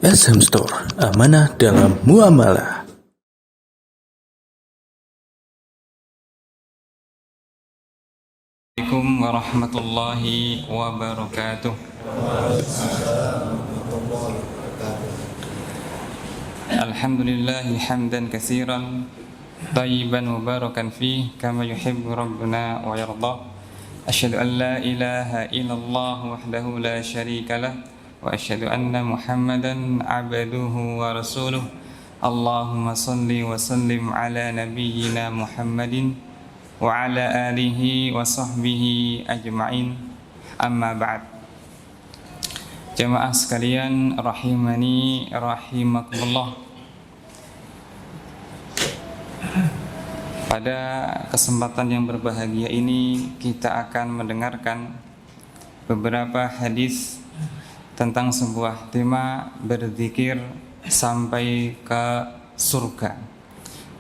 SM Store, amanah dalam muamalah. Assalamualaikum warahmatullahi wabarakatuh. Alhamdulillahi hamdan katsiran tayyiban mubarakan fih kama yuhibbu rabbuna wa yarda. Asyhadu an la ilaha illallah wahdahu la syarika lah wa asyhadu anna Muhammadan abduhu wa rasuluh. Allahumma salli wa sallim ala nabiyyina Muhammadin wa ala alihi wa sahbihi ajma'in. Amma ba'd. Jamaah sekalian rahimani rahimakumullah. Pada kesempatan yang berbahagia ini kita akan mendengarkan beberapa hadis tentang sebuah tema berzikir sampai ke surga,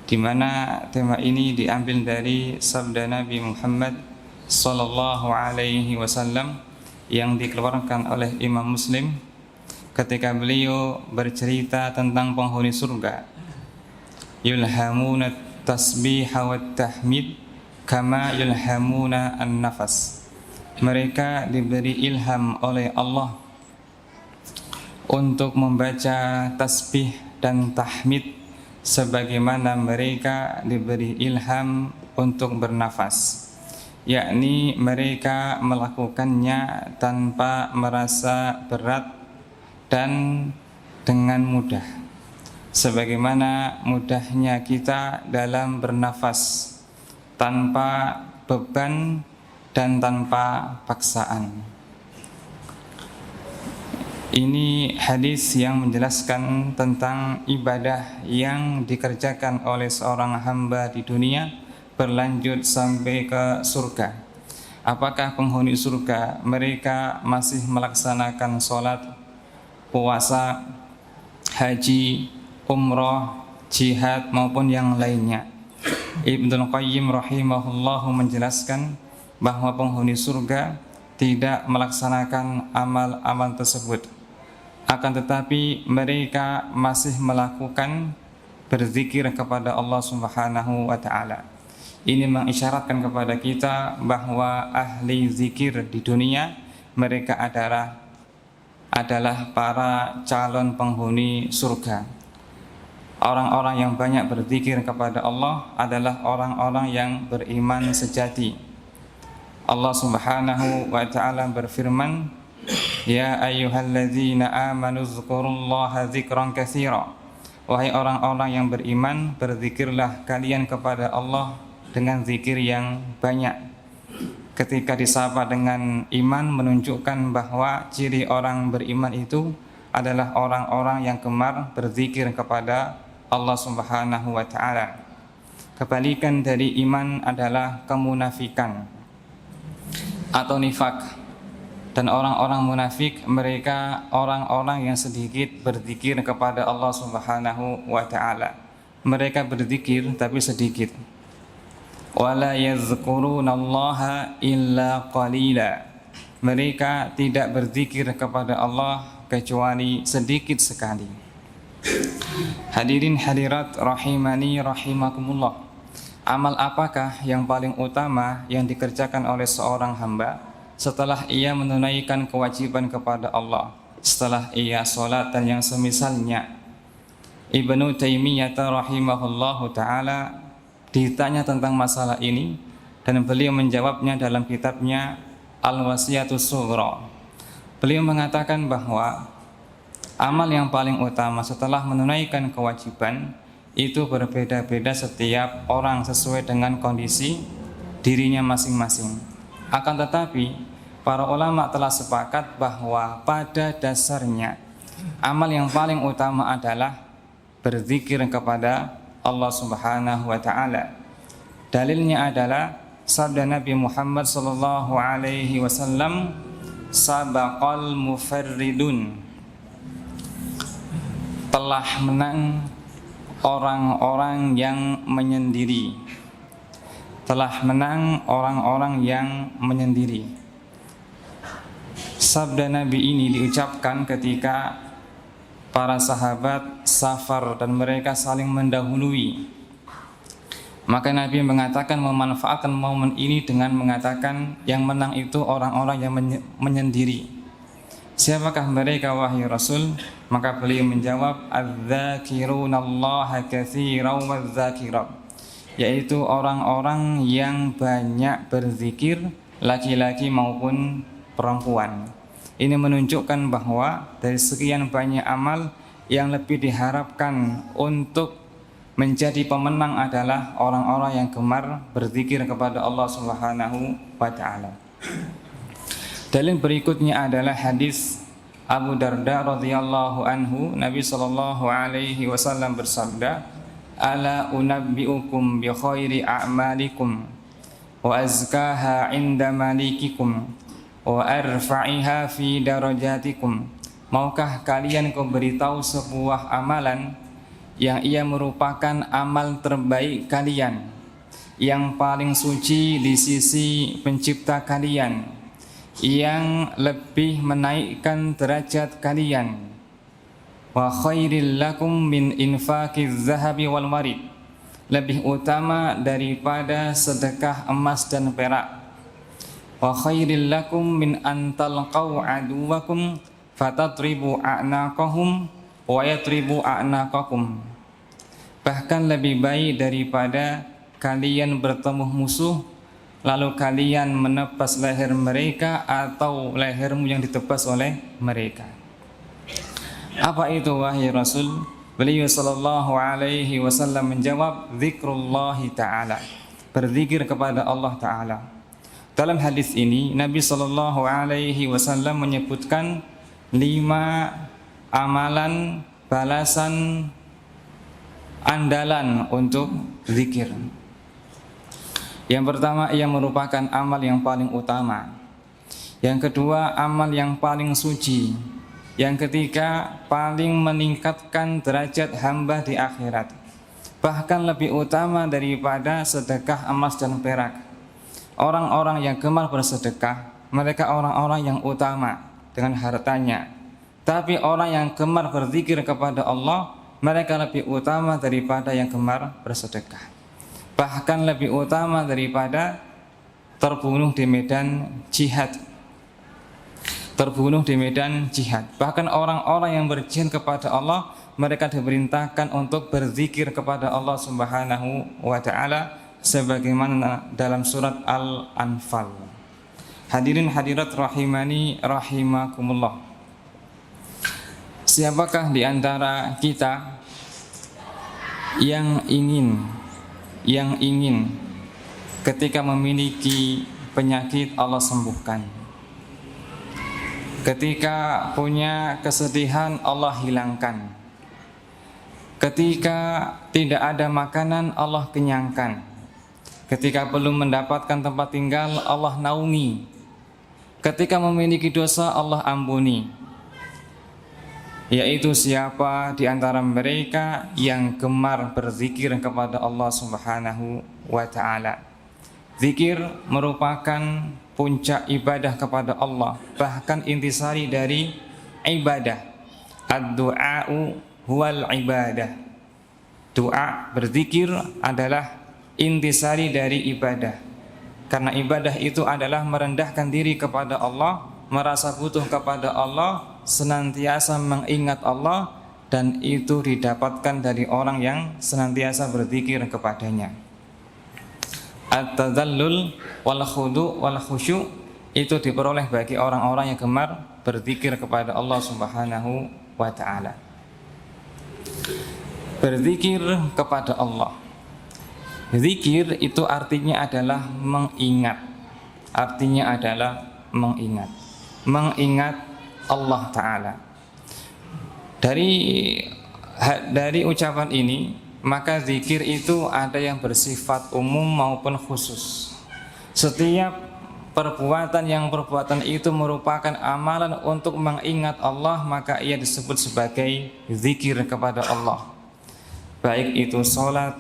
di mana tema ini diambil dari sabda Nabi Muhammad sallallahu alaihi wasallam yang dikeluarkan oleh Imam Muslim ketika beliau bercerita tentang penghuni surga. Yulhamuna tasbiha wa tahmid kama yulhamuna an-nafas. Mereka diberi ilham oleh Allah untuk membaca tasbih dan tahmid sebagaimana mereka diberi ilham untuk bernafas, yakni mereka melakukannya tanpa merasa berat dan dengan mudah, sebagaimana mudahnya kita dalam bernafas tanpa beban dan tanpa paksaan. Ini hadis yang menjelaskan tentang ibadah yang dikerjakan oleh seorang hamba di dunia berlanjut sampai ke surga. Apakah penghuni surga mereka masih melaksanakan sholat, puasa, haji, umrah, jihad maupun yang lainnya? Ibnu Qayyim rahimahullahu menjelaskan bahwa penghuni surga tidak melaksanakan amal-amal tersebut, akan tetapi mereka masih melakukan berzikir kepada Allah Subhanahu wa taala. Ini mengisyaratkan kepada kita bahwa ahli zikir di dunia mereka adalah para calon penghuni surga. Orang-orang yang banyak berzikir kepada Allah adalah orang-orang yang beriman sejati. Allah Subhanahu wa taala berfirman, "Ya ayyuhalladzina amanu dzkurullaha dzikran katsira." Wahai orang-orang yang beriman, berzikirlah kalian kepada Allah dengan zikir yang banyak. Ketika disapa dengan iman menunjukkan bahwa ciri orang beriman itu adalah orang-orang yang gemar berzikir kepada Allah Subhanahu wa taala. Kebalikan dari iman adalah kemunafikan atau nifak. Dan orang-orang munafik mereka orang-orang yang sedikit berzikir kepada Allah Subhanahu wa taala. Mereka berzikir tapi sedikit. Wala yazkurunallaha illa qalila. Mereka tidak berzikir kepada Allah kecuali sedikit sekali. Hadirin hadirat rahimani rahimakumullah. Amal apakah yang paling utama yang dikerjakan oleh seorang hamba setelah ia menunaikan kewajiban kepada Allah, setelah ia sholat dan yang semisalnya? Ibnu Taimiyah rahimahullahu ta'ala ditanya tentang masalah ini dan beliau menjawabnya dalam kitabnya Al-Wasiyatus Sughra. Beliau mengatakan bahwa amal yang paling utama setelah menunaikan kewajiban itu berbeda-beda setiap orang sesuai dengan kondisi dirinya masing-masing. Akan tetapi para ulama telah sepakat bahwa pada dasarnya amal yang paling utama adalah berzikir kepada Allah Subhanahu wa taala. Dalilnya adalah sabda Nabi Muhammad sallallahu alaihi wasallam, "Sabaqal mufarridun." Telah menang orang-orang yang menyendiri. Telah menang orang-orang yang menyendiri. Sabda Nabi ini diucapkan ketika para sahabat safar dan mereka saling mendahului. Maka Nabi mengatakan memanfaatkan momen ini dengan mengatakan yang menang itu orang-orang yang menyendiri. Siapakah mereka wahai Rasul? Maka beliau menjawab, adz-dzakirunallaha katsiran wadz-dzakirat, yaitu orang-orang yang banyak berzikir, laki-laki maupun perempuan. Ini menunjukkan bahwa dari sekian banyak amal yang lebih diharapkan untuk menjadi pemenang adalah orang-orang yang gemar berzikir kepada Allah Subhanahu wa taala. Dalil berikutnya adalah hadis Abu Darda radhiyallahu anhu. Nabi sallallahu alaihi wasallam bersabda, "Ala unabbiukum bi khairi a'malikum wa azkaha 'inda malikikum wa arfa'iha fi darajatikum." Maukah kalian ku beritahu sebuah amalan yang ia merupakan amal terbaik kalian, yang paling suci di sisi pencipta kalian, yang lebih menaikkan derajat kalian, wa khairil lakum min infaqiz zahabi wal warid, lebih utama daripada sedekah emas dan perak, wa khairil lakum min antalqau aduwakum fatatribu a'naqahum wa yatribu a'naqakum, bahkan lebih baik daripada kalian bertemu musuh lalu kalian menebas leher mereka atau lehermu yang ditebas oleh mereka. Apa itu wahai Rasul? Beliau sallallahu alaihi wasallam menjawab, zikrullahi ta'ala, berzikir kepada Allah Ta'ala. Dalam hadis ini Nabi sallallahu alaihi wasallam menyebutkan 5 amalan balasan andalan untuk zikir. Yang pertama, ia merupakan amal yang paling utama. Yang kedua, amal yang paling suci. Yang ketiga, paling meningkatkan derajat hamba di akhirat, bahkan lebih utama daripada sedekah emas dan perak. Orang-orang yang gemar bersedekah, mereka orang-orang yang utama dengan hartanya. Tapi orang yang gemar berzikir kepada Allah, mereka lebih utama daripada yang gemar bersedekah, bahkan lebih utama daripada terbunuh di medan jihad. Terbunuh di medan jihad. Bahkan orang-orang yang berjihad kepada Allah, mereka diperintahkan untuk berzikir kepada Allah Subhanahu wa taala sebagaimana dalam surat Al-Anfal. Hadirin hadirat rahimani rahimakumullah. Siapakah di antara kita yang ingin ketika memiliki penyakit Allah sembuhkan, ketika punya kesedihan Allah hilangkan, ketika tidak ada makanan Allah kenyangkan, ketika belum mendapatkan tempat tinggal Allah naungi, ketika memiliki dosa Allah ampuni? Yaitu siapa di antara mereka yang gemar berzikir kepada Allah Subhanahu wa taala. Zikir merupakan puncak ibadah kepada Allah, bahkan intisari dari ibadah. Ad-du'a'u huwal ibadah. Doa berzikir adalah intisari dari ibadah. Karena ibadah itu adalah merendahkan diri kepada Allah, merasa butuh kepada Allah, senantiasa mengingat Allah, dan itu didapatkan dari orang yang senantiasa berzikir kepadanya. At-tadallul wal khudu' wal khusyu' itu diperoleh bagi orang-orang yang gemar berzikir kepada Allah Subhanahu wa taala. Berzikir kepada Allah. Zikir itu artinya adalah mengingat. Artinya adalah mengingat. Mengingat Allah Ta'ala. Dari ucapan ini, maka zikir itu ada yang bersifat umum maupun khusus. Setiap perbuatan itu merupakan amalan untuk mengingat Allah, maka ia disebut sebagai zikir kepada Allah. Baik itu sholat,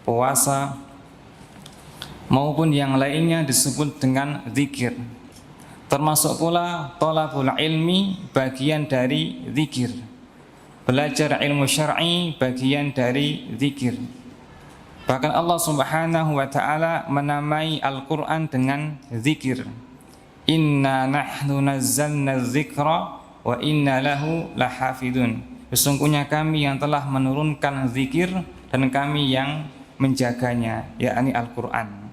puasa, maupun yang lainnya disebut dengan zikir. Termasuk pula thalabul ilmi bagian dari zikir. Belajar ilmu syar'i bagian dari zikir. Bahkan Allah Subhanahu wa taala menamai Al-Qur'an dengan zikir. Inna nahnu nazzalna dzikra wa inna lahu lahafidun. Sesungguhnya kami yang telah menurunkan zikir dan kami yang menjaganya, yakni Al-Qur'an.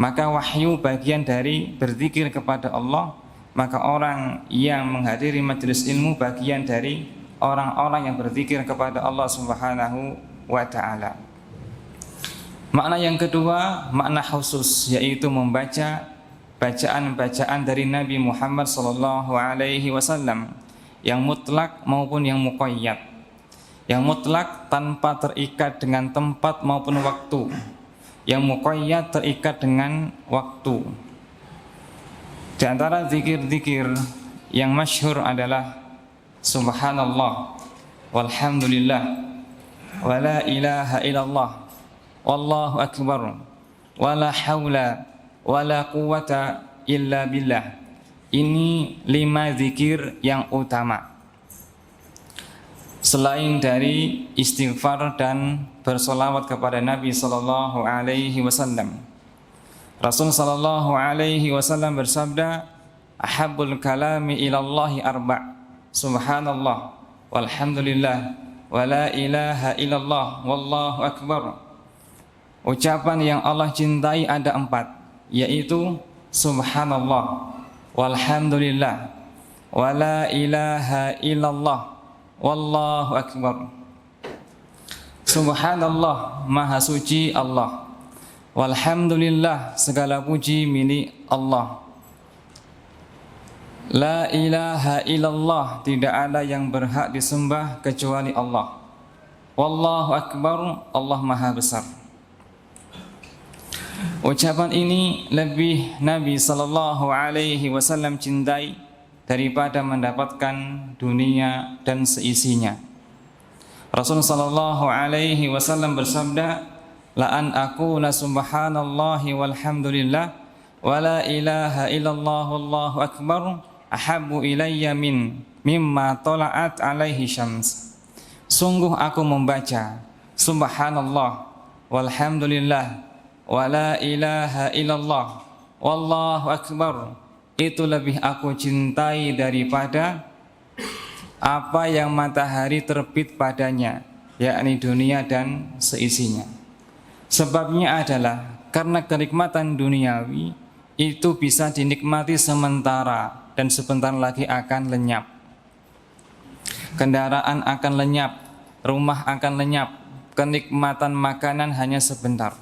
Maka wahyu bagian dari berzikir kepada Allah. Maka orang yang menghadiri majelis ilmu bagian dari orang-orang yang berzikir kepada Allah Subhanahu wa taala. Makna yang kedua, makna khusus, yaitu membaca bacaan-bacaan dari Nabi Muhammad SAW yang mutlak maupun yang muqayyad. Yang mutlak tanpa terikat dengan tempat maupun waktu. Yang muqayyad terikat dengan waktu. Di antara zikir-zikir yang masyhur adalah Subhanallah, walhamdulillah, wa la ilaha illallah, wallahu akbar, wa la hawla wa la quwata illa billah. Ini 5 zikir yang utama. Selain dari istighfar dan bersolawat kepada Nabi sallallahu alaihi wasallam. Rasul sallallahu alaihi wasallam bersabda, "Ahabbul kalami ilallahi arba'. Subhanallah, walhamdulillah, wa la ilaha illallah, wallahu akbar." Ucapan yang Allah cintai ada 4, yaitu Subhanallah, walhamdulillah, wa la ilaha illallah, wallahu akbar. Subhanallah, maha suci Allah. Walhamdulillah, segala puji milik Allah. La ilaha illallah, tidak ada yang berhak disembah kecuali Allah. Wallahu akbar, Allah maha besar. Ucapan ini lebih Nabi sallallahu alaihi wasallam cintai daripada mendapatkan dunia dan seisinya. Rasul sallallahu alaihi wasallam bersabda, "La an aqula subhanallahi walhamdulillah wa la ilaha illallah wallahu akbar ahabbu ilayya mimma tala'at alaihi syams." Sungguh aku membaca subhanallah walhamdulillah wa la ilaha illallah wallahu akbar, itu lebih aku cintai daripada apa yang matahari terbit padanya, yakni dunia dan seisinya. Sebabnya adalah karena kenikmatan duniawi itu bisa dinikmati sementara dan sebentar lagi akan lenyap. Kendaraan akan lenyap, rumah akan lenyap, kenikmatan makanan hanya sebentar.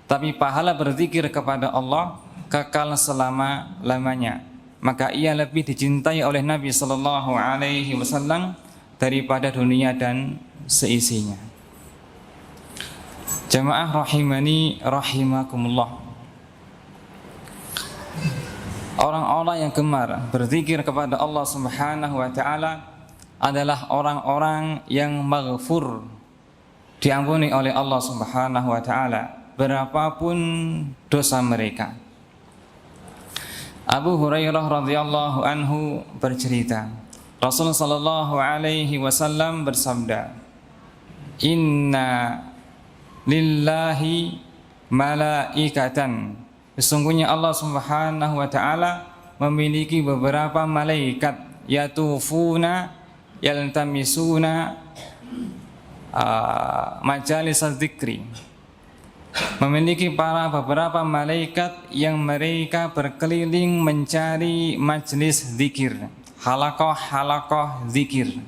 Tapi pahala berzikir kepada Allah kekal selama-lamanya. Maka ia lebih dicintai oleh Nabi sallallahu alaihi wasallam daripada dunia dan seisinya. Jamaah rahimani rahimakumullah. Orang-orang yang gemar berzikir kepada Allah Subhanahu wa taala adalah orang-orang yang maghfur, diampuni oleh Allah Subhanahu wa taala berapapun dosa mereka. Abu Hurairah radhiyallahu anhu bercerita, Rasulullah sallallahu alaihi wasallam bersabda, "Inna lillahi malaikatan." Sesungguhnya Allah Subhanahu wa taala memiliki beberapa malaikat, yatufuna yaltamisuna majalis dzikri. Memiliki beberapa malaikat yang mereka berkeliling mencari majlis zikir, halaqah zikir.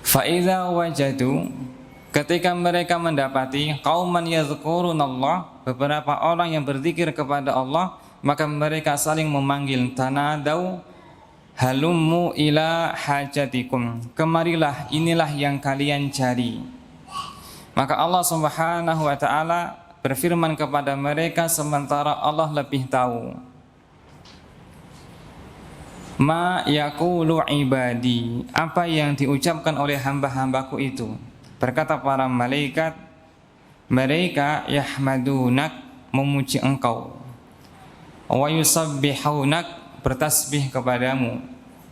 Fa idza wajadu, ketika mereka mendapati qauman yadhkurunallah, beberapa orang yang berzikir kepada Allah, maka mereka saling memanggil, tanadau halummu ila hajatikum, kemarilah, inilah yang kalian cari. Maka Allah Subhanahu wa taala berfirman kepada mereka sementara Allah lebih tahu. Ma yaqulu ibadi, apa yang diucapkan oleh hamba-hambaku itu. Berkata para malaikat, mereka yahmadunak, memuji engkau. Wa yusabbihunak, bertasbih kepadamu.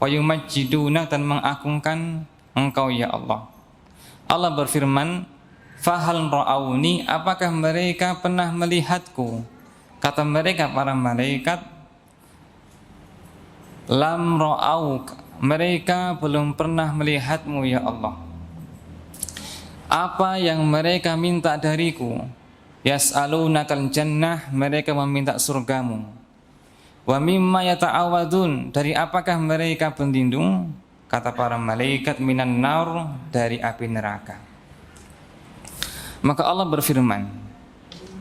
Wa yumajjidunak, dan mengagungkan Engkau ya Allah. Allah berfirman, fahal ra'auni, apakah mereka pernah melihatku? Kata mereka para malaikat, lam ra'auk, mereka belum pernah melihatmu ya Allah. Apa yang mereka minta dariku? Yas'alunakal jannah, mereka meminta surgamu. Wa mimma yata'awadun, dari apakah mereka berlindung? Kata para malaikat, minan nar, dari api neraka. Maka Allah berfirman,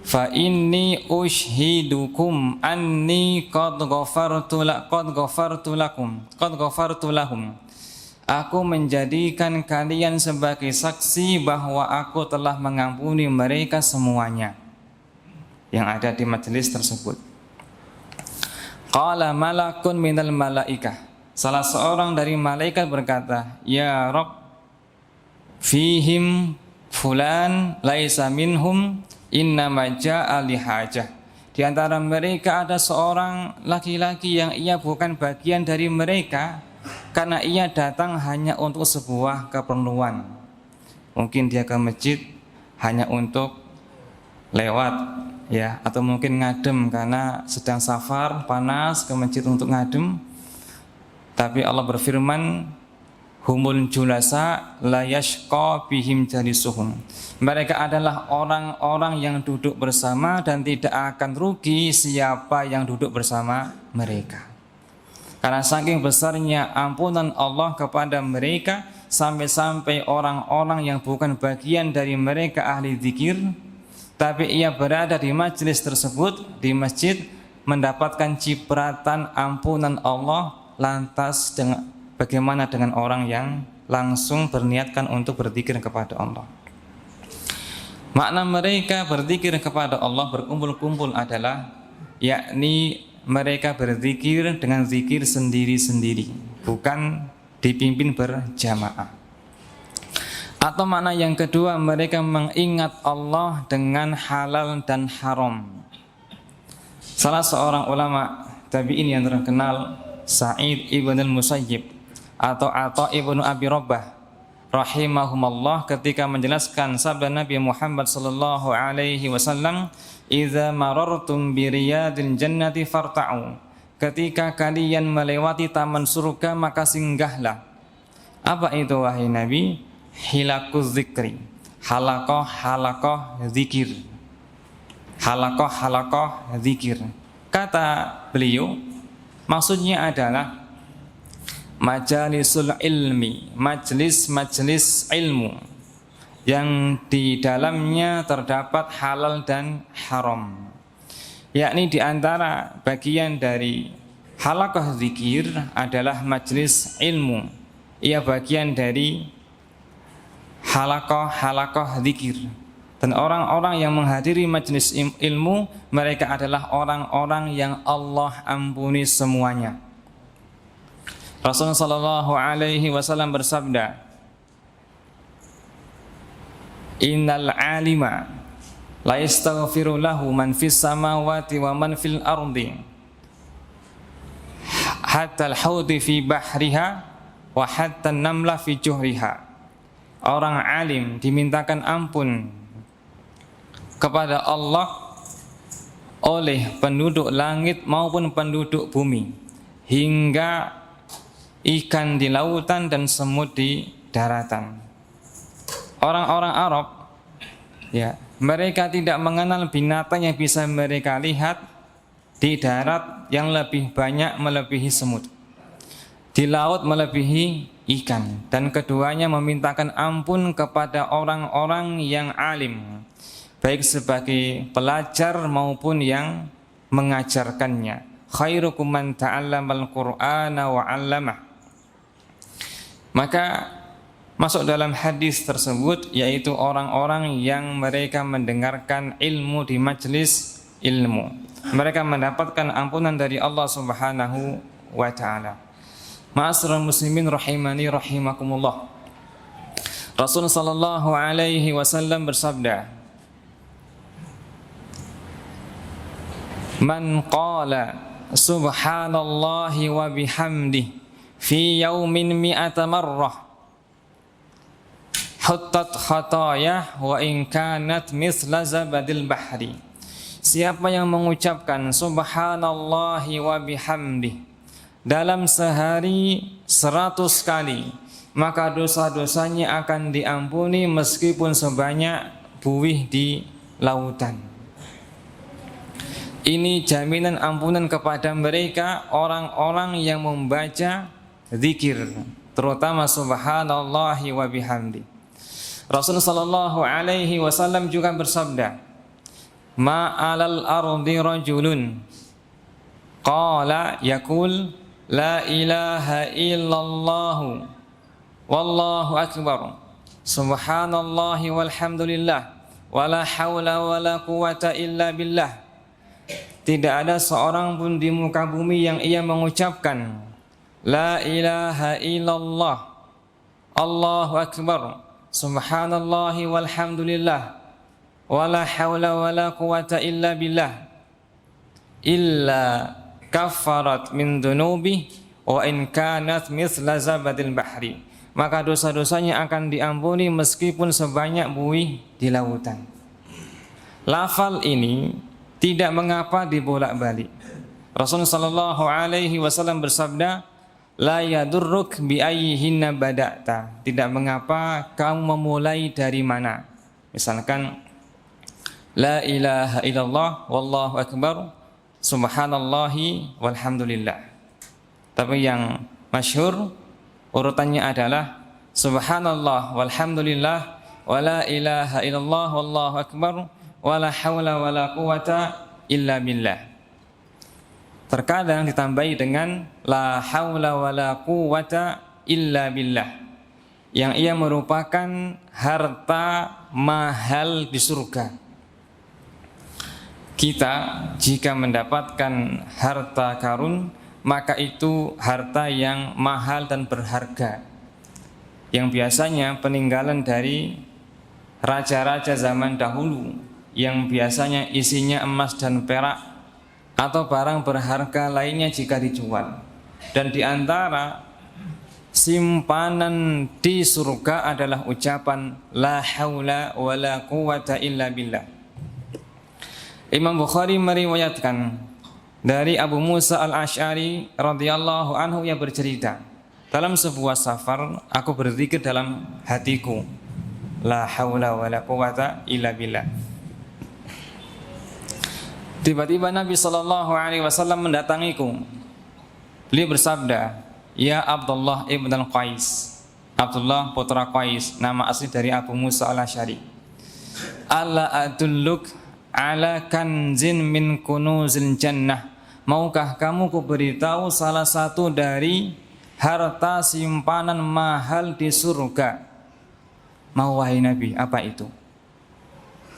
fa inni ushhidukum anni qad ghafartu lahum. Aku menjadikan kalian sebagai saksi bahwa aku telah mengampuni mereka semuanya yang ada di majelis tersebut. Qala malakun minal malaikah, salah seorang dari malaikat berkata, ya Rabb, fihim fulan laisa minhum innama ja'a lihajah. Di antara mereka ada seorang laki-laki yang ia bukan bagian dari mereka, karena ia datang hanya untuk sebuah keperluan. Mungkin dia ke masjid hanya untuk lewat, ya, atau mungkin ngadem karena sedang safar panas ke masjid untuk ngadem. Tapi Allah berfirman, humul julasa la yashqa bihim jalisuhum. Mereka adalah orang-orang yang duduk bersama dan tidak akan rugi siapa yang duduk bersama mereka. Karena saking besarnya ampunan Allah kepada mereka, sampai-sampai orang-orang yang bukan bagian dari mereka ahli zikir, tapi ia berada di majelis tersebut, di masjid, mendapatkan cipratan ampunan Allah. Lantas bagaimana dengan orang yang langsung berniatkan untuk berzikir kepada Allah? Makna mereka berzikir kepada Allah, berkumpul-kumpul adalah, yakni mereka berzikir dengan zikir sendiri-sendiri, bukan dipimpin berjamaah. Atau makna yang kedua, mereka mengingat Allah dengan halal dan haram. Salah seorang ulama tabi'in yang terkenal, Sa'id ibn al-Musayyib atau Atha ibn Abi Rabbah rahimahumallah, ketika menjelaskan sabda Nabi Muhammad sallallahu alaihi wasallam, "Idza marartum bi riyadil jannati farta'u." Ketika kalian melewati taman surga maka singgahlah. Apa itu wahai Nabi? Hilakuz zikri, halaqah zikir. Halaqah zikir. Kata beliau, maksudnya adalah majalisul ilmi, majlis ilmu yang di dalamnya terdapat halal dan haram. Yakni di antara bagian dari halaqah zikir adalah majlis ilmu. Ia bagian dari halaqah zikir. Dan orang-orang yang menghadiri majlis ilmu, mereka adalah orang-orang yang Allah ampuni semuanya. Rasulullah sallallahu alaihi wasallam bersabda, innal alima la yastaghfiru lahu man fis samawati wa man fil ardi hatta al-hawdi fi bahriha wa hatta an-namla fi juhriha. Orang alim dimintakan ampun kepada Allah oleh penduduk langit maupun penduduk bumi, hingga ikan di lautan dan semut di daratan. Orang-orang Arab, ya, mereka tidak mengenal binatang yang bisa mereka lihat di darat yang lebih banyak melebihi semut, di laut melebihi ikan, dan keduanya memintakan ampun kepada orang-orang yang alim, baik sebagai pelajar maupun yang mengajarkannya. Khairukum man ta'allamal Qur'ana wa 'allamah. Maka masuk dalam hadis tersebut, yaitu orang-orang yang mereka mendengarkan ilmu di majlis ilmu, mereka mendapatkan ampunan dari Allah Subhanahu wa ta'ala. Ma'asyiral muslimin rahimani rahimakumullah. Rasul sallallahu alaihi wasallam bersabda, man qala subhanallahi wa bihamdihi fi yaumin mi'ata marrah huttat khatayah wa in kanat mithla zabadil bahri. Siapa yang mengucapkan subhanallahi wa bihamdih dalam sehari 100 kali, maka dosa-dosanya akan diampuni meskipun sebanyak buih di lautan. Ini jaminan ampunan kepada mereka orang-orang yang membaca zikir, terutama subhanallahi wa bihamdi. Rasulullah sallallahu alaihi wasallam juga bersabda, "Ma 'alal ardi rajulun qala yaqul la ilaha illallah wallahu akbar subhanallahi walhamdulillah wala haula wala quwata illa billah." Tidak ada seorang pun di muka bumi yang ia mengucapkan la ilaha illallah Allahu akbar subhanallahi walhamdulillah wala haula wala quwata illa billah illa kafarat min dunubi wa in kanat mithla zabadil bahri. Maka dosa-dosanya akan diampuni meskipun sebanyak buih di lautan. Lafal ini tidak mengapa dibolak-balik. Rasulullah sallallahu alaihi wasallam bersabda, la yadurruk bi ayyihinna bada'ta. Tidak mengapa kamu memulai dari mana. Misalkan la ilaha illallah wallahu akbar subhanallahi walhamdulillah. Tapi yang masyhur urutannya adalah subhanallah walhamdulillah wala ilaha illallah wallahu akbar wala haula wala quwata illa billah. Terkadang ditambahi dengan la haula wala quwata illa billah, yang ia merupakan harta mahal di surga. Kita jika mendapatkan harta karun, maka itu harta yang mahal dan berharga, yang biasanya peninggalan dari raja-raja zaman dahulu, yang biasanya isinya emas dan perak atau barang berharga lainnya jika dijual. Dan di antara simpanan di surga adalah ucapan la haula wala quwata illa billah. Imam Bukhari meriwayatkan dari Abu Musa al-Asy'ari radhiyallahu anhu yang bercerita, dalam sebuah safar aku berzikir dalam hatiku, la haula wala quwata illa billah. Tiba-tiba Nabi sallallahu alaihi wasallam mendatangiku. Beliau bersabda, "Ya Abdullah ibn al-Qais." Abdullah putra Qais, nama asli dari Abu Musa al-Asy'ari. "Alla adulluk ala kanzin min kunuzil jannah." Maukah kamu kuberitahu salah satu dari harta simpanan mahal di surga? Mau wahai Nabi, apa itu?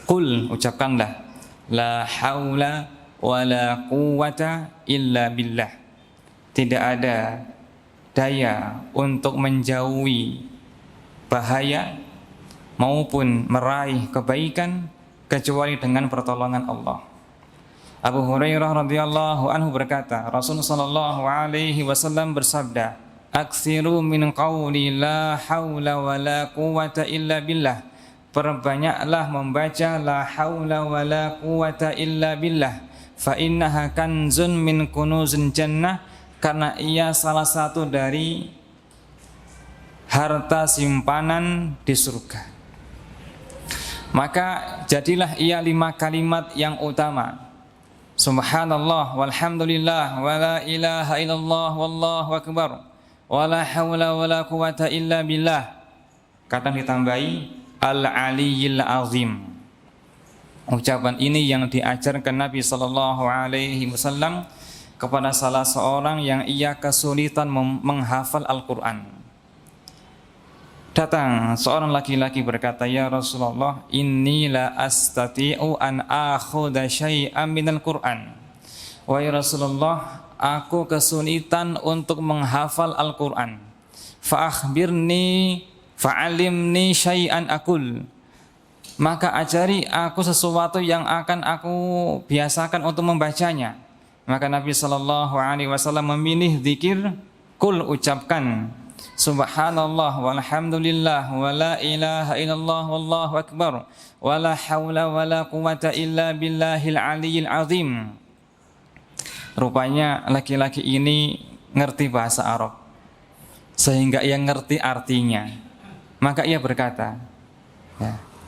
Qul, ucapkanlah, la haula wala quwata illa billah. Tidak ada daya untuk menjauhi bahaya maupun meraih kebaikan kecuali dengan pertolongan Allah. Abu Hurairah radhiyallahu anhu berkata, Rasulullah sallallahu alaihi wasallam bersabda, "Aksiru min qawli la haula wala quwata illa billah." Perbanyaklah membaca la haula wala quwata illa billah, fa innaha kanzun min kunuzil jannah, karena ia salah satu dari harta simpanan di surga. Maka jadilah ia 5 kalimat yang utama. Subhanallah walhamdulillah wala ilaha illallah wallahu akbar wala haula wala quwata illa billah. Kadang ditambahi Al-Aliyyil Azim. Ucapan ini yang diajarkan Nabi sallallahu alaihi wasallam kepada salah seorang yang ia kesulitan menghafal Al-Qur'an. Datang seorang laki-laki berkata, "Ya Rasulullah, inni la astati'u an akhudha syai'an minal Qur'an." Wahai Rasulullah, aku kesulitan untuk menghafal Al-Qur'an. Fa'alimni syai'an akul. Maka ajari aku sesuatu yang akan aku biasakan untuk membacanya. Maka Nabi sallallahu alaihi wasallam memilih zikir, kul, ucapkan, Subhanallah walhamdulillah wa la ilaha illallah wallahu akbar wa la haula wa la quwata illa billahil aliyil azim. Rupanya laki-laki ini ngerti bahasa Arab sehingga ia ngerti artinya. Maka ia berkata,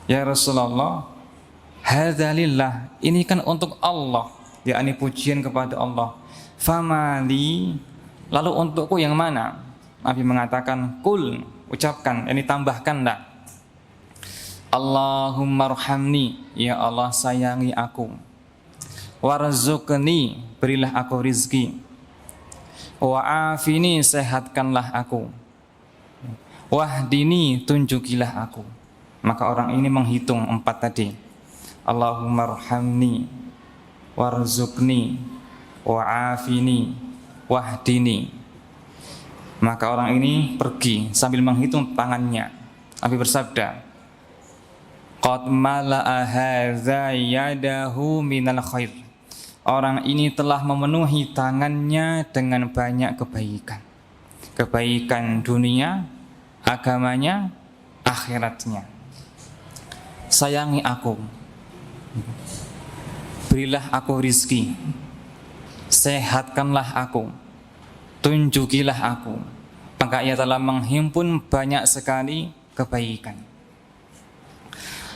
ya Rasulullah, hadza lillah, ini kan untuk Allah, yakni pujian kepada Allah. Famali, lalu untukku yang mana? Nabi mengatakan, kul, ucapkan, ini tambahkanlah. Allahumma arhamni, ya Allah sayangi aku. Warzuqni, berilah aku rizki. Wa'afini, sehatkanlah aku. Wahdini, tunjukilah aku. Maka orang ini menghitung 4 tadi. Allahumma arhamni, warzuqni, wa'afini, wahdini. Maka orang ini pergi sambil menghitung tangannya. Nabi bersabda, qad mala'a hadza yadahu minal khair. Orang ini telah memenuhi tangannya dengan banyak kebaikan. Kebaikan dunia, agamanya, akhiratnya. Sayangi aku, berilah aku rizki, sehatkanlah aku, tunjukilah aku. Maka ia telah menghimpun banyak sekali kebaikan.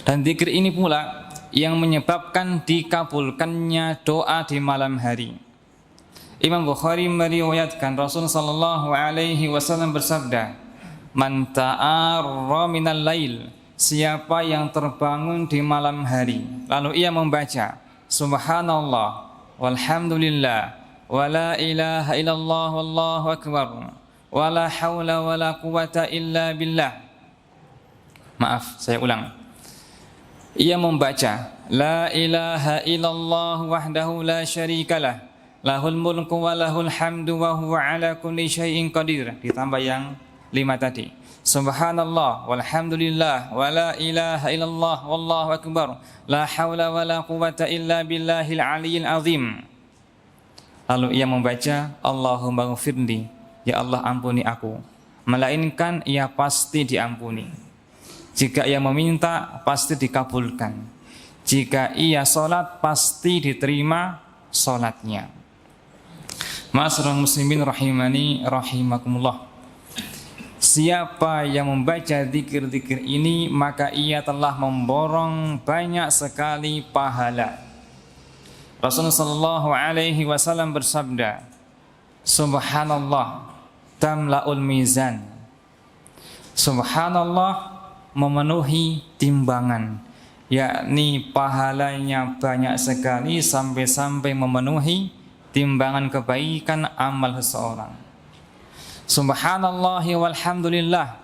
Dan zikir ini pula yang menyebabkan dikabulkannya doa di malam hari. Imam Bukhari meriwayatkan Rasul sallallahu alaihi wasallam bersabda, man ta'arra minal lail, siapa yang terbangun di malam hari lalu ia membaca subhanallah walhamdulillah wa la ilaha illallah wallahu akbar wa la haula wa la quwata illa billah. Maaf, saya ulang. Ia membaca la ilaha illallah wahdahu la syarikalah lahul mulku wa lahul hamdu wa huwa ala kulli syai'in qadir, ditambah yang 5 tadi. Subhanallah walhamdulillah wa la ilaha illallah wallahu akbar la haula wa la quwata illa billahil aliyil azim. Lalu ia membaca Allahumma ghfirli, ya Allah ampuni aku. Melainkan ia pasti diampuni. Jika ia meminta pasti dikabulkan. Jika ia sholat pasti diterima sholatnya. Ma'asyiral muslimin rahimani rahimakumullah. Siapa yang membaca zikir-zikir ini maka ia telah memborong banyak sekali pahala. Rasulullah sallallahu alaihi wasallam bersabda, subhanallah tamla'ul mizan. Subhanallah memenuhi timbangan, yakni pahalanya banyak sekali sampai-sampai memenuhi timbangan kebaikan amal seseorang. Subhanallahi walhamdulillah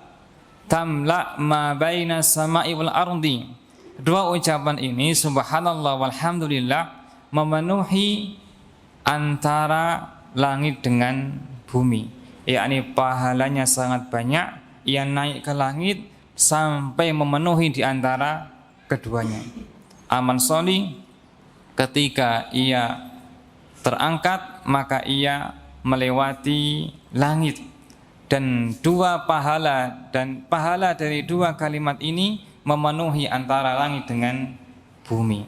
tamla ma baina sama'i wal ardi. Dua ucapan ini subhanallah walhamdulillah memenuhi antara langit dengan bumi, yakni pahalanya sangat banyak, ia naik ke langit sampai memenuhi di antara keduanya. Amal sholih ketika ia terangkat maka ia melewati langit, dan pahala dari dua kalimat ini memenuhi antara langit dengan bumi.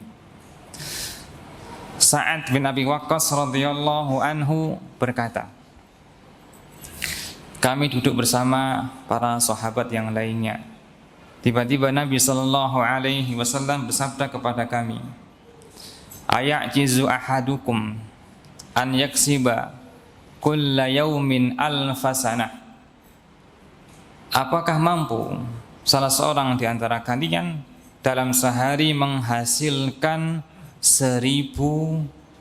Sa'ad bin Abi Waqqas radhiyallahu anhu berkata, kami duduk bersama para sahabat yang lainnya. Tiba-tiba Nabi sallallahu alaihi wasallam bersabda kepada kami, ayajizu ahadukum an yaksiba kulla yaumin alfasanah. Apakah mampu salah seorang di antara kalian dalam sehari menghasilkan 1000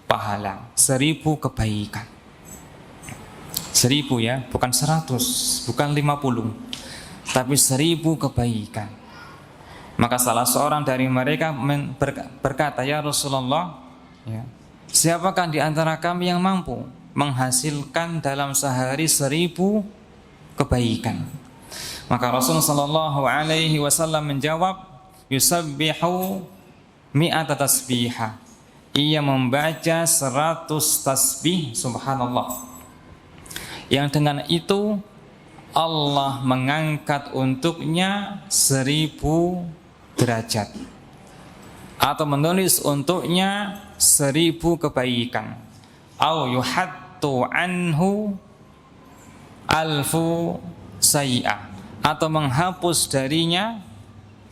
pahala, 1000 kebaikan? 1000 ya, bukan 100, bukan 50, tapi 1000 kebaikan. Maka salah seorang dari mereka berkata, ya Rasulullah, ya, siapakah di antara kami yang mampu menghasilkan dalam sehari 1000 kebaikan? Maka Rasulullah sallallahu alaihi wasallam menjawab, yusabbihu mi'ata tasbihah. Ia membaca 100 tasbih subhanallah. Yang dengan itu Allah mengangkat untuknya 1000 derajat atau menulis untuknya 1000 kebaikan, au yuhattu anhu alfu sayi'ah, atau menghapus darinya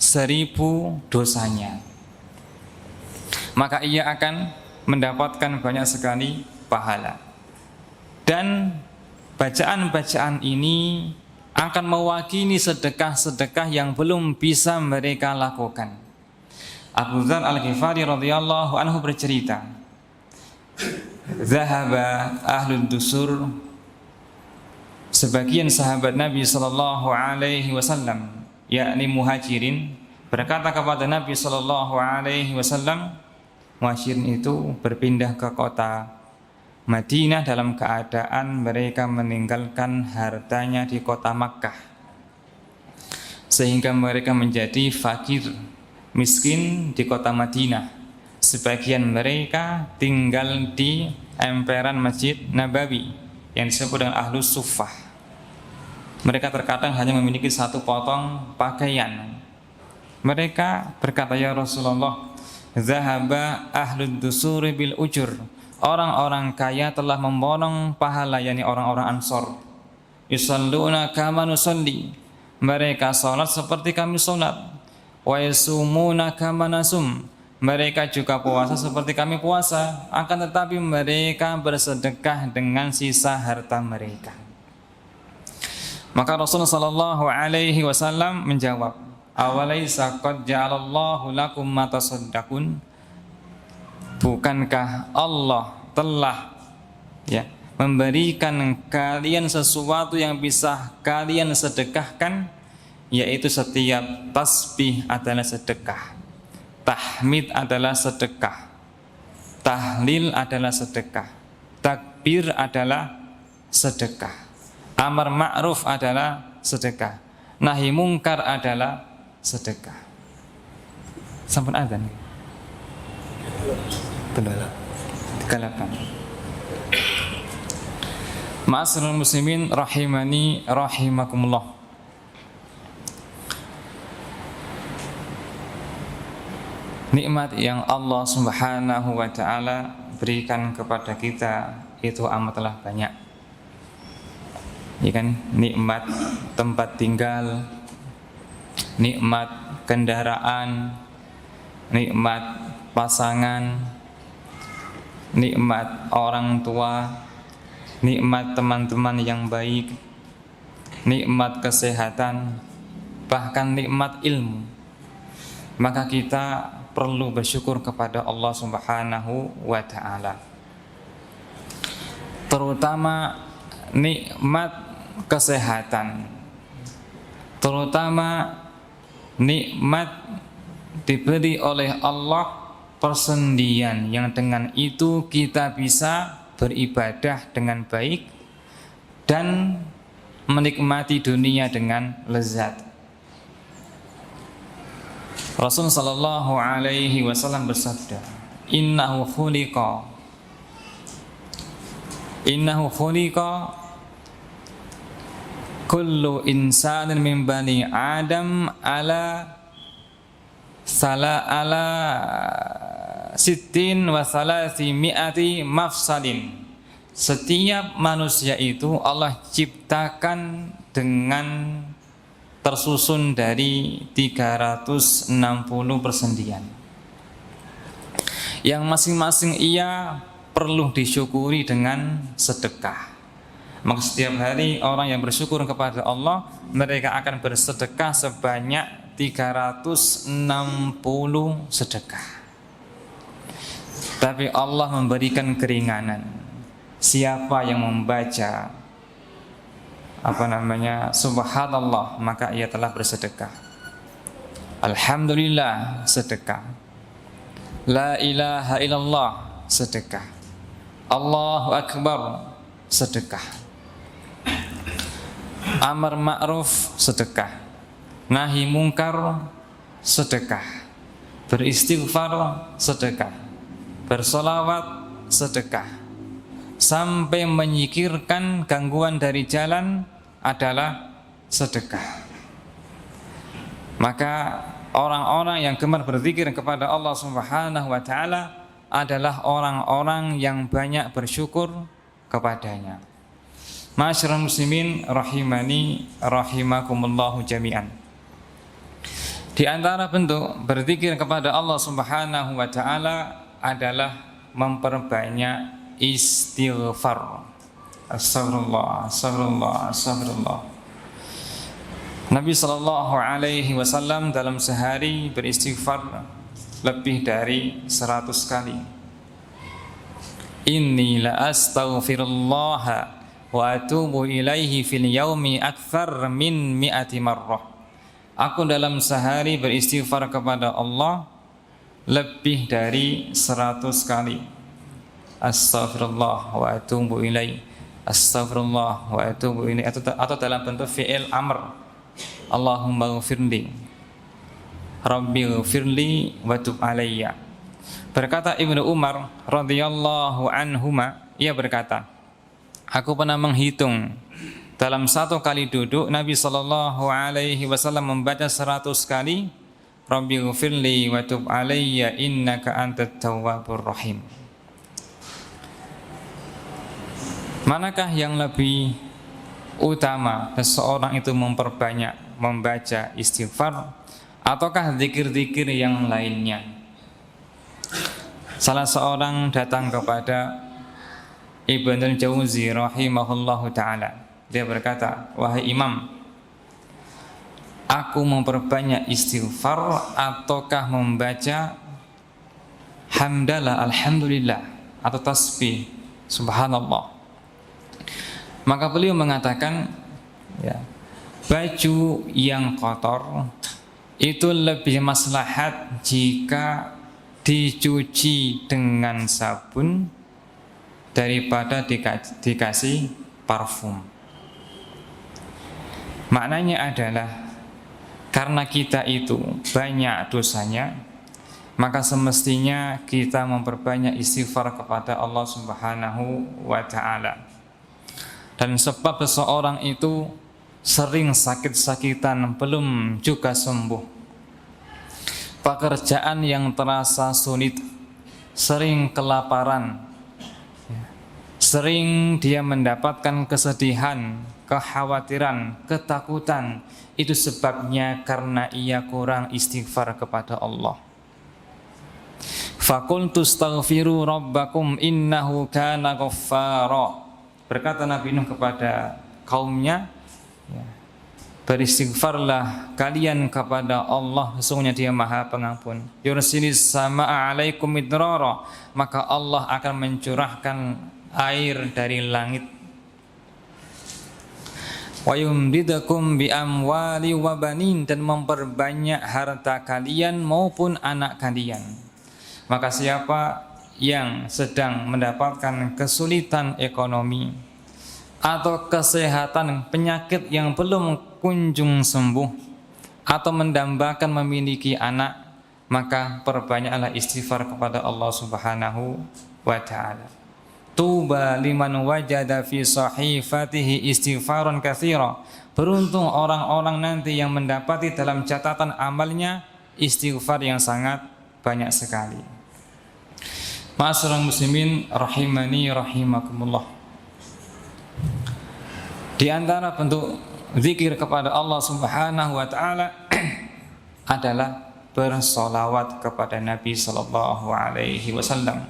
1000 dosanya. Maka ia akan mendapatkan banyak sekali pahala. Dan bacaan-bacaan ini akan mewakili sedekah-sedekah yang belum bisa mereka lakukan. Abu Dzar Al-Ghifari radhiyallahu anhu bercerita, "Zahaba ahlud dusur," sebagian sahabat Nabi sallallahu alaihi wasallam, yakni muhajirin, berkata kepada Nabi sallallahu alaihi wasallam, muhajirin itu berpindah ke kota Madinah dalam keadaan mereka meninggalkan hartanya di kota Makkah, sehingga mereka menjadi fakir, miskin di kota Madinah. Sebagian mereka tinggal di emperan Masjid Nabawi yang disebut dengan Ahlus Suffah. Mereka terkadang hanya memiliki 1 potong pakaian. Mereka berkata, "Ya Rasulullah, zahaba ahlud dusuri bil ujur." Orang-orang kaya telah memborong pahala, yakni orang-orang Ansor. Yusalluna kama nusalli, mereka salat seperti kami salat. Wa yasumuna kama nasum, mereka juga puasa seperti kami puasa. Akan tetapi mereka bersedekah dengan sisa harta mereka. Maka Rasulullah sallallahu alaihi wasallam menjawab, "Awalaisa qad ja'alallahu lakum ma tasaddaqun?" Bukankah Allah telah memberikan kalian sesuatu yang bisa kalian sedekahkan, yaitu setiap tasbih adalah sedekah, tahmid adalah sedekah, tahlil adalah sedekah, takbir adalah sedekah, amar ma'ruf adalah sedekah, nahi mungkar adalah sedekah. Sampun adzan. Benar. 38. Ma'asyiral muslimin rahimani rahimakumullah. Nikmat yang Allah Subhanahu wa taala berikan kepada kita itu amatlah banyak. Ya kan? Nikmat tempat tinggal, nikmat kendaraan, nikmat pasangan, nikmat orang tua, nikmat teman-teman yang baik, nikmat kesehatan, bahkan nikmat ilmu. Maka kita perlu bersyukur kepada Allah Subhanahu wa ta'ala, terutama nikmat kesehatan, terutama nikmat diberi oleh Allah persendian yang dengan itu kita bisa beribadah dengan baik dan menikmati dunia dengan lezat. Rasul sallallahu alaihi wasallam bersabda, innahu khuliqa kullu insanin min bani Adam ala sittin wa salasi mi'ati mafsalin. Setiap manusia itu Allah ciptakan dengan tersusun dari 360 persendian, yang masing-masing ia perlu disyukuri dengan sedekah. Maka setiap hari orang yang bersyukur kepada Allah, mereka akan bersedekah sebanyak 360 sedekah. Tapi Allah memberikan keringanan. Siapa yang membaca subhanallah, maka ia telah bersedekah. Alhamdulillah, sedekah. La ilaha illallah, sedekah. Allahu akbar, sedekah. Amar ma'ruf, sedekah. Nahi mungkar, sedekah. Beristighfar, sedekah. Bersolawat, sedekah. Sampai menyikirkan gangguan dari jalan adalah sedekah. Maka orang-orang yang gemar berzikir kepada Allah Subhanahu wa taala adalah orang-orang yang banyak bersyukur kepadanya. Ma'asyiral muslimin rahimani rahimakumullahu jami'an. Di antara bentuk berzikir kepada Allah Subhanahu wa taala adalah memperbanyak istighfar. Astagfirullah, astagfirullah, astagfirullah. Nabi sallallahu alaihi wasallam dalam sehari beristighfar lebih dari 100 kali. Inni la astaghfirullah wa atubu ilaihi fil yaumi akthar min 100 marrah. Aku dalam sehari beristighfar kepada Allah lebih dari 100 kali. Astaghfirullah wa atubu ilaihi. Astaghfirullah wa atubu ilaihi, atau dalam bentuk fi'il amr. Allahumma ghfirli, Rabbi ghfirli wa tub alayya. Berkata Ibnu Umar radhiyallahu anhuma, ia berkata, aku pernah menghitung dalam satu kali duduk Nabi sallallahu alaihi wasallam membaca 100 kali Rabbi ghfirli wa tub alayya innaka antat tawwabur rahim. Manakah yang lebih utama seseorang itu memperbanyak membaca istighfar ataukah zikir-zikir yang lainnya? Salah seorang datang kepada Ibnul Jauzi rahimahullahu ta'ala. Dia berkata, wahai imam, aku memperbanyak istighfar ataukah membaca hamdalah alhamdulillah atau tasbih subhanallah? Maka beliau mengatakan, ya, baju yang kotor itu lebih maslahat jika dicuci dengan sabun daripada dikasih parfum. Maknanya adalah karena kita itu banyak dosanya, maka semestinya kita memperbanyak istighfar kepada Allah Subhanahu wa ta'ala. Dan sebab seseorang itu sering sakit-sakitan belum juga sembuh, pekerjaan yang terasa sulit, sering kelaparan, sering dia mendapatkan kesedihan, kekhawatiran, ketakutan, itu sebabnya karena ia kurang istighfar kepada Allah. Faqultu astaghfiru rabbakum innahu kana ghaffara. Berkata Nabi Nuh kepada kaumnya, ya, beristighfarlah kalian kepada Allah, sesungguhnya Dia Maha Pengampun. Yursilis samaa'a 'alaikum midrara, maka Allah akan mencurahkan air dari langit. Wa yumdidukum bi amwali wa banin, dan memperbanyak harta kalian maupun anak kalian. Maka siapa yang sedang mendapatkan kesulitan ekonomi atau kesehatan, penyakit yang belum kunjung sembuh, atau mendambakan memiliki anak, maka perbanyaklah istighfar kepada Allah Subhanahu wa ta'ala. Tuba liman wajada fi sahifatihi istighfaran katsira. Beruntung orang-orang nanti yang mendapati dalam catatan amalnya istighfar yang sangat banyak sekali. Ma'asyiral muslimin rahimani rahimakumullah. Di antara bentuk zikir kepada Allah Subhanahu wa taala adalah bersolawat kepada Nabi sallallahu alaihi wasallam,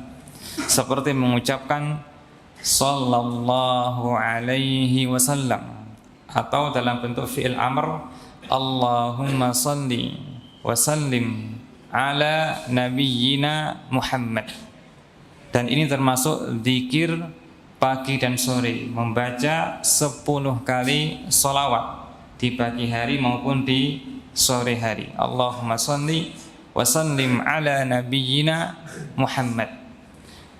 seperti mengucapkan sallallahu alaihi wasallam, atau dalam bentuk fi'il amr, Allahumma salli wa sallim ala nabiyyina Muhammad. Dan ini termasuk zikir pagi dan sore, membaca 10 kali sholawat di pagi hari maupun di sore hari. Allahumma sholli wa sallim ala nabiyyina Muhammad.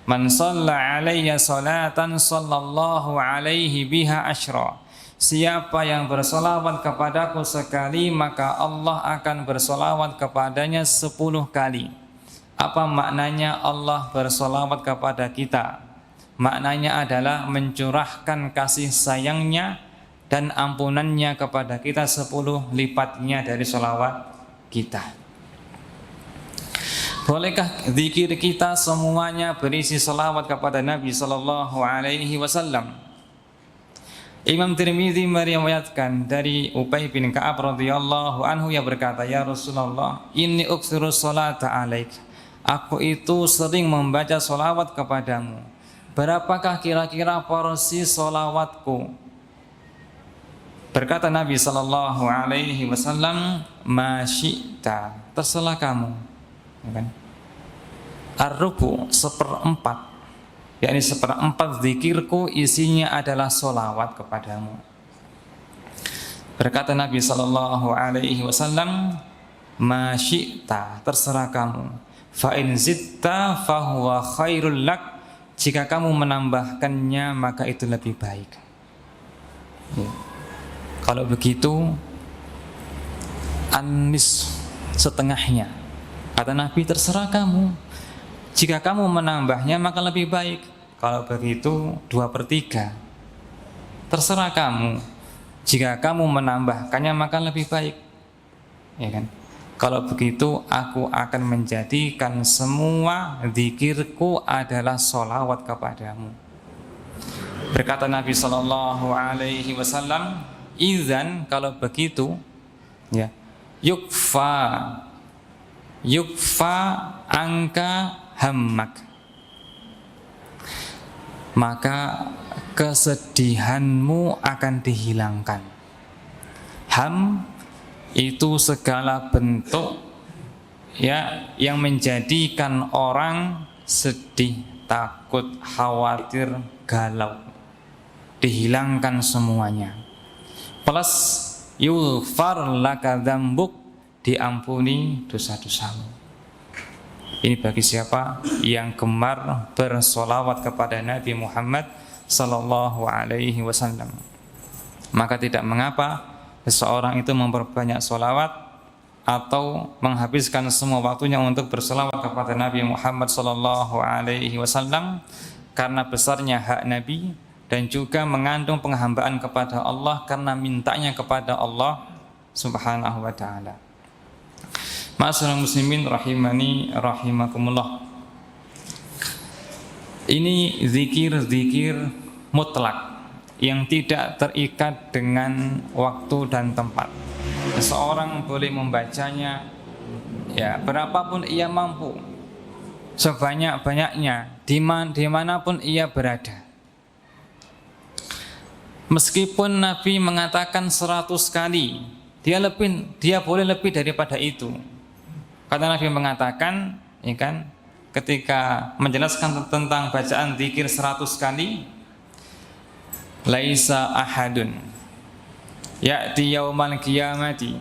Man shalla alayya salatan sallallahu alaihi biha asyra. Siapa yang bersolawat kepadaku sekali, maka Allah akan bersolawat kepadanya 10 kali. Apa maknanya Allah bersolawat kepada kita? Maknanya adalah mencurahkan kasih sayangnya dan ampunannya kepada kita 10 lipatnya dari sholawat kita. Bolehkah zikir kita semuanya berisi sholawat kepada Nabi Sallallahu Alaihi Wasallam? Imam Tirmidzi meriwayatkan dari Ubay bin Ka'ab radhiyallahu anhu yang berkata, ya Rasulullah, inni uksiru sholata alaik. Aku itu sering membaca sholawat kepadamu. Berapakah kira-kira porsi sholawatku? Berkata Nabi Sallallahu Alaihi Wasallam, masyita, terserah kamu. Ar-rubu, 1/4. Yakni 1/4 zikirku isinya adalah sholawat kepadamu. Berkata Nabi Sallallahu Alaihi Wasallam, masyita, terserah kamu. Fa in zitta fahuwa khairul lak. Jika kamu menambahkannya maka itu lebih baik. Ya. Kalau begitu, anis setengahnya. Kata Nabi, terserah kamu. Jika kamu menambahnya maka lebih baik. Kalau begitu 2/3. Terserah kamu. Jika kamu menambahkannya maka lebih baik. Ya kan? Kalau begitu aku akan menjadikan semua zikirku adalah sholawat kepadamu. Berkata Nabi Sallallahu Alaihi Wasallam, izan, kalau begitu, ya, yukfa angka hammak, maka kesedihanmu akan dihilangkan. Ham itu segala bentuk ya yang menjadikan orang sedih, takut, khawatir, galau, dihilangkan semuanya. Plus yughfar laka dzambuk, diampuni dosa-dosamu. Ini bagi siapa yang gemar bersolawat kepada Nabi Muhammad Sallallahu Alaihi Wasallam. Maka tidak mengapa seseorang itu memperbanyak solawat atau menghabiskan semua waktunya untuk bersolawat kepada Nabi Muhammad Sallallahu Alaihi Wasallam, karena besarnya hak Nabi dan juga mengandung penghambaan kepada Allah karena mintanya kepada Allah Subhanahu Wa Taala. Ma'asyiral muslimin rahimani rahimakumullah. Ini zikir-zikir mutlak yang tidak terikat dengan waktu dan tempat. Seseorang boleh membacanya ya berapapun ia mampu, sebanyak-banyaknya, dimanapun ia berada. Meskipun Nabi mengatakan 100 kali, dia boleh lebih daripada itu. Kata Nabi mengatakan, ya kan, ketika menjelaskan tentang bacaan zikir 100 kali, laisa ahadun ya'ti yaumal qiyamati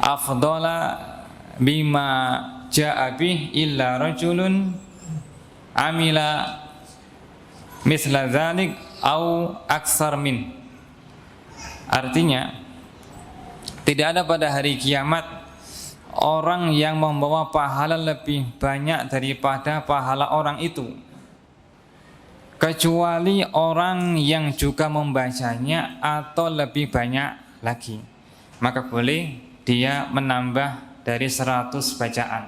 afdala bima ja'a bih illa rajulun amila misla dzalik au aksar min. Artinya, tidak ada pada hari kiamat orang yang membawa pahala lebih banyak daripada pahala orang itu, kecuali orang yang juga membacanya atau lebih banyak lagi. Maka boleh dia menambah dari 100 bacaan,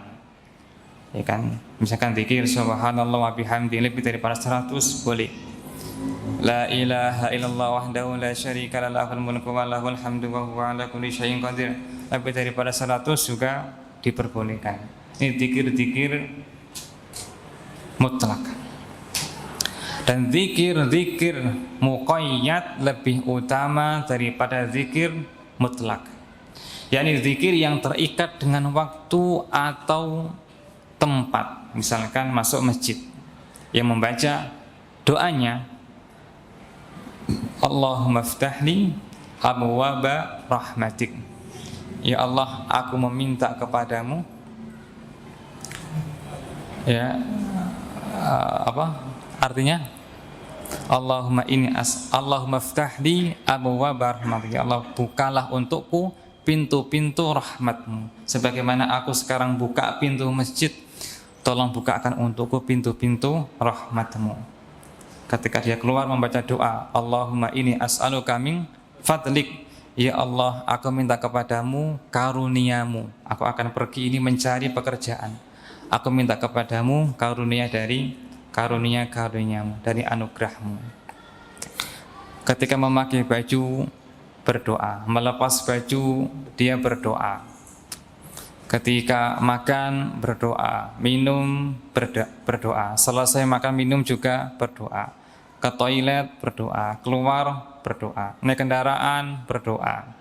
ya kan? Misalkan zikir subhanallah wa bihamdi lebih daripada 100 boleh. La ilaha illallah wahdahu la syarika lah, lahul mulku wa lahul hamdu wa huwa ala kulli syai'in qadir. Lebih daripada 100 juga diperbolehkan. Ini zikir-zikir mutlak. Dan zikir-zikir muqayyad lebih utama daripada zikir mutlak. yakni zikir yang terikat dengan waktu atau tempat. Misalkan masuk masjid, yang membaca doanya Allahumma ftahli abwaba rahmatik. Ya Allah, aku meminta kepadamu, ya apa artinya? Allahumma ftahli abwaba rahmatik. Ya Allah, bukalah untukku pintu-pintu rahmatmu. Sebagaimana aku sekarang buka pintu masjid, tolong bukakan untukku pintu-pintu rahmatmu. Ketika dia keluar membaca doa, Allahumma ini as'aluka min fadlik. Ya Allah, aku minta kepadamu karuniamu. Aku akan pergi ini mencari pekerjaan. Aku minta kepadamu karunia dari karuniamu, dari anugerahmu. Ketika memakai baju, berdoa. Melepas baju, dia berdoa. Ketika makan, berdoa. Minum, berdoa. Selesai makan minum juga berdoa. Ke toilet, berdoa. Keluar, berdoa. Naik kendaraan, berdoa.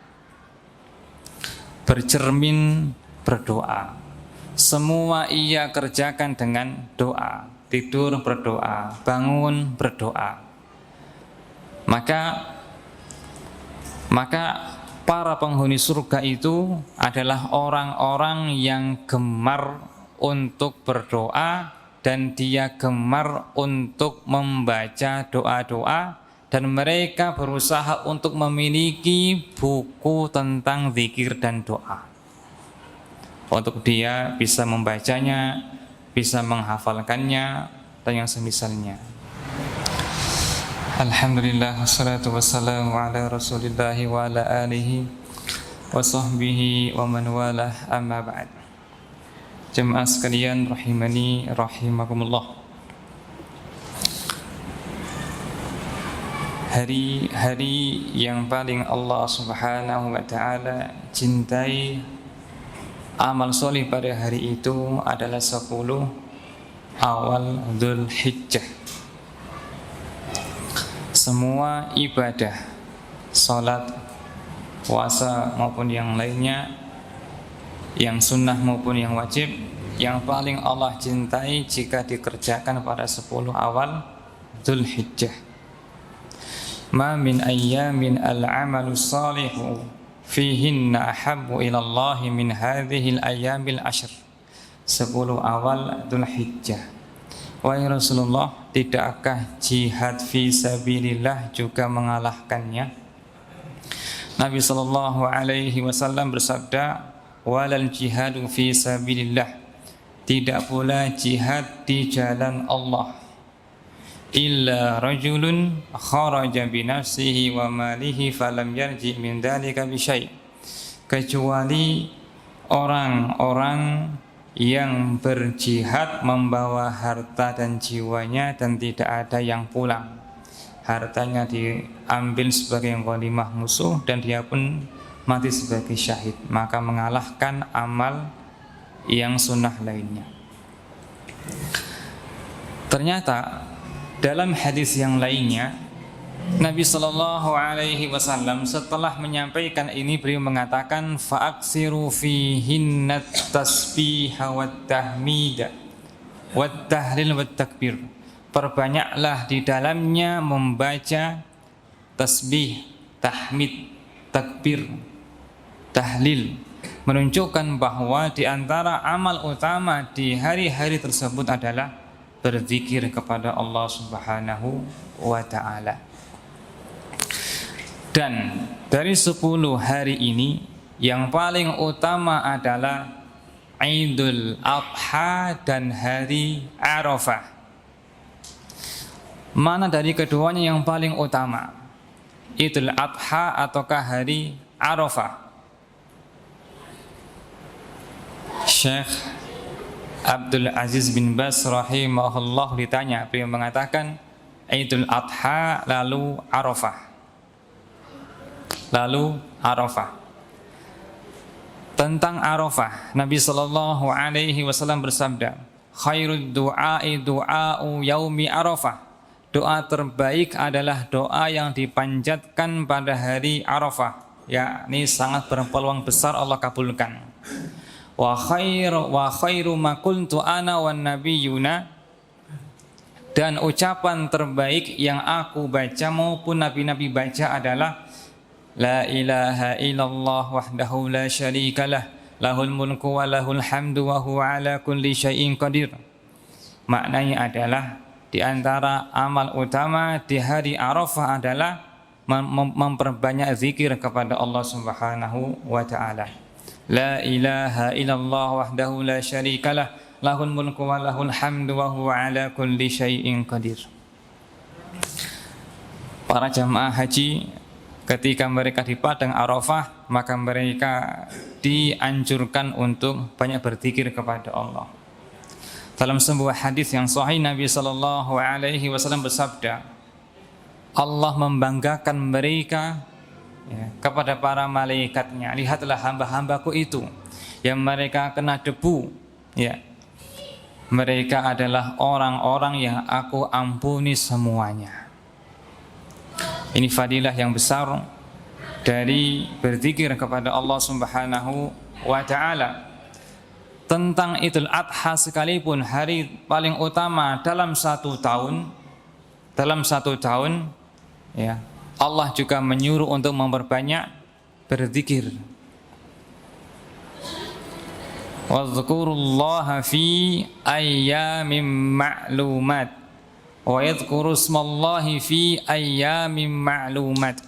Bercermin, berdoa. Semua ia kerjakan dengan doa. Tidur, berdoa. Bangun, berdoa. Maka para penghuni surga itu adalah orang-orang yang gemar untuk berdoa dan dia gemar untuk membaca doa-doa, dan mereka berusaha untuk memiliki buku tentang zikir dan doa untuk dia bisa membacanya, bisa menghafalkannya dan yang semisalnya. Alhamdulillah, wassalatu wassalamu ala rasulillah wa ala alihi wa sahbihi wa man walah, amma ba'd. Jemaah sekalian rahimani rahimakumullah. Hari yang paling Allah subhanahu wa ta'ala cintai, amal soleh pada hari itu adalah 10 awal Dzulhijjah. Semua ibadah, salat, puasa maupun yang lainnya, yang sunnah maupun yang wajib, yang paling Allah cintai jika dikerjakan pada 10 awal Dzulhijjah. Ma min ayyamin al-amalu salihu fihinna ahabbu ilallahi min hadhil ayyamil ashr. 10 awal Dzulhijjah. Wahai Rasulullah, tidakkah jihad fi sabilillah juga mengalahkannya? Nabi sallallahu alaihi wasallam bersabda, walal jihadu fi sabilillah, tidak pula jihad di jalan Allah, illa rajulun kharaja bi nafsihi wa malihi falam yarji min dzalika bi syai', kecuali orang-orang yang berjihad membawa harta dan jiwanya dan tidak ada yang pulang. Hartanya diambil sebagai ghanimah musuh dan dia pun mati sebagai syahid, maka mengalahkan amal yang sunnah lainnya. Ternyata dalam hadis yang lainnya, Nabi sallallahu alaihi wasallam setelah menyampaikan ini, beliau mengatakan, fa'aksiru fihinnat tasbiha wat tahmida wat tahlil wat takbir. Perbanyaklah di dalamnya membaca tasbih, tahmid, takbir, tahlil, menunjukkan bahwa di antara amal utama di hari-hari tersebut adalah berzikir kepada Allah Subhanahu wa ta'ala. Dan dari 10 hari ini yang paling utama adalah Idul Adha dan hari Arafah. Mana dari keduanya yang paling utama? Idul Adha ataukah hari Arafah? Syekh Abdul Aziz bin Baz rahimahullah ditanya, beliau mengatakan Idul Adha lalu Arafah. Lalu Arafah. Tentang Arafah, Nabi sallallahu alaihi wasallam bersabda, khairud du'ai du'a'u yaumi Arafah. Doa terbaik adalah doa yang dipanjatkan pada hari Arafah, yakni sangat berpeluang besar Allah kabulkan. Wa khairu ma qultu ana wan nabiyuna, dan ucapan terbaik yang aku baca maupun nabi-nabi baca adalah la ilaha illallah wahdahu la syarikalah lahul mulku wa lahul hamdu wa huwa ala kulli syai'in qadir. Maknanya adalah di antara amal utama di hari Arafah adalah memperbanyak zikir kepada Allah Subhanahu wa ta'ala. La ilaha illallah wahdahu la syarikalah lahul mulku wa lahul hamdu wa huwa ala kulli syai'in qadir. para jamaah haji ketika mereka di padang Arafah, maka mereka dianjurkan untuk banyak berzikir kepada Allah. Dalam sebuah hadis yang sahih, Nabi sallallahu alaihi wasallam bersabda, Allah membanggakan mereka kepada para malaikatnya. Lihatlah hamba-hambaku itu yang mereka kena debu, mereka adalah orang-orang yang aku ampuni semuanya. Ini fadilah yang besar dari berzikir kepada Allah Subhanahu wa ta'ala. Tentang Idul Adha sekalipun, hari paling utama dalam satu tahun, Allah juga menyuruh untuk memperbanyak berzikir. Wadhkurullaha fi ayyamin ma'lumat wa yadhkuru ismallahi fi ayyamin ma'lumat.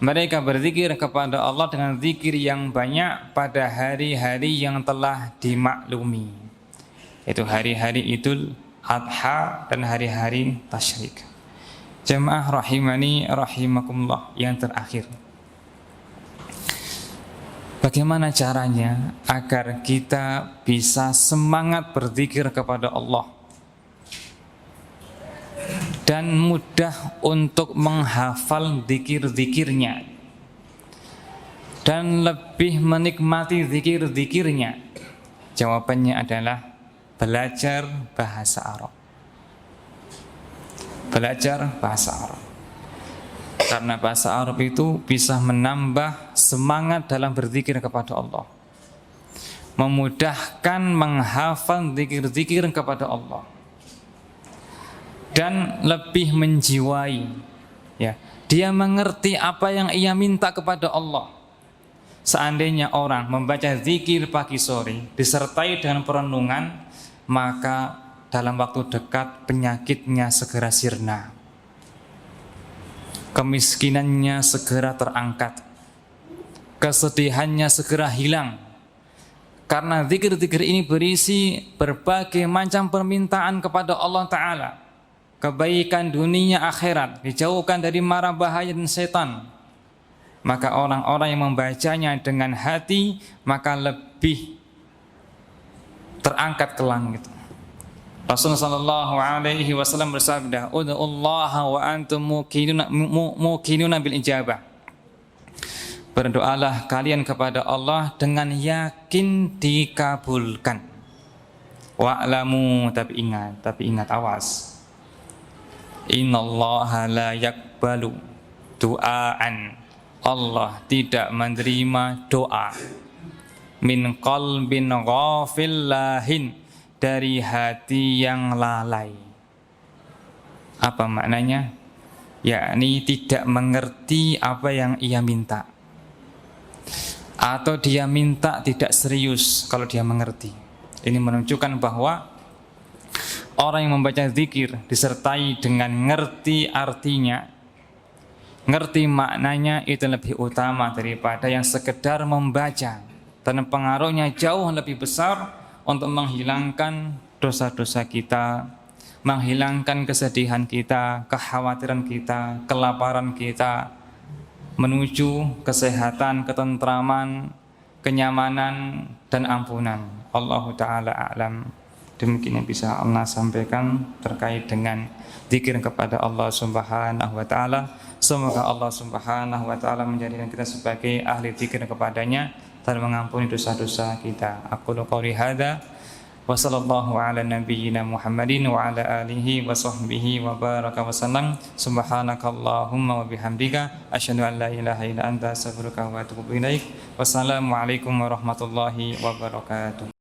Mereka berzikir kepada Allah dengan zikir yang banyak pada hari-hari yang telah dimaklumi. Itu hari-hari Idul Adha dan hari-hari Tasyrik. Jamaah rahimani rahimakumullah, yang terakhir, bagaimana caranya agar kita bisa semangat berzikir kepada Allah dan mudah untuk menghafal zikir-zikirnya dan lebih menikmati zikir-zikirnya? Jawabannya adalah belajar bahasa Arab. Belajar bahasa Arab. Karena bahasa Arab itu bisa menambah semangat dalam berzikir kepada Allah, memudahkan menghafal zikir-zikir kepada Allah, dan lebih menjiwai. Dia mengerti apa yang ia minta kepada Allah. Seandainya orang membaca zikir pagi sore disertai dengan perenungan, maka dalam waktu dekat penyakitnya segera sirna, kemiskinannya segera terangkat, kesedihannya segera hilang. Karena zikir-zikir ini berisi berbagai macam permintaan kepada Allah Ta'ala, kebaikan dunia akhirat, dijauhkan dari mara bahaya dan setan. Maka orang-orang yang membacanya dengan hati, maka lebih terangkat ke langit. Rasulullah sallallahu alaihi wasallam bersabda, "Ud'ullaha wa antum muqinuna bil ijabah." Berdoalah kalian kepada Allah dengan yakin dikabulkan. Wa'lamu, tapi ingat, awas. Innallaha la yakbalu du'aan. Allah tidak menerima doa min qalbin ghafillahin, dari hati yang lalai. Apa maknanya? Yakni tidak mengerti apa yang ia minta, atau dia minta tidak serius kalau dia mengerti. Ini menunjukkan bahwa orang yang membaca zikir disertai dengan ngerti artinya, ngerti maknanya, itu lebih utama daripada yang sekedar membaca, dan pengaruhnya jauh lebih besar untuk menghilangkan dosa-dosa kita, menghilangkan kesedihan kita, kekhawatiran kita, kelaparan kita, menuju kesehatan, ketentraman, kenyamanan, dan ampunan. Allahu Ta'ala a'lam. Demikian yang bisa Allah sampaikan terkait dengan zikir kepada Allah Subhanahu wa Ta'ala. Semoga Allah Subhanahu wa Ta'ala menjadikan kita sebagai ahli zikir kepadanya dan mengampuni dosa-dosa kita. Aku qouli hadza wa sallallahu ala nabiyyina Muhammadin wa ala alihi wa sahbihi wa baraka wa sallam. Subhanakallahumma wa bihamdika asyhadu an la ilaha illa anta astaghfiruka wa atubu ilaik. Wassalamu alaikum warahmatullahi wabarakatuh.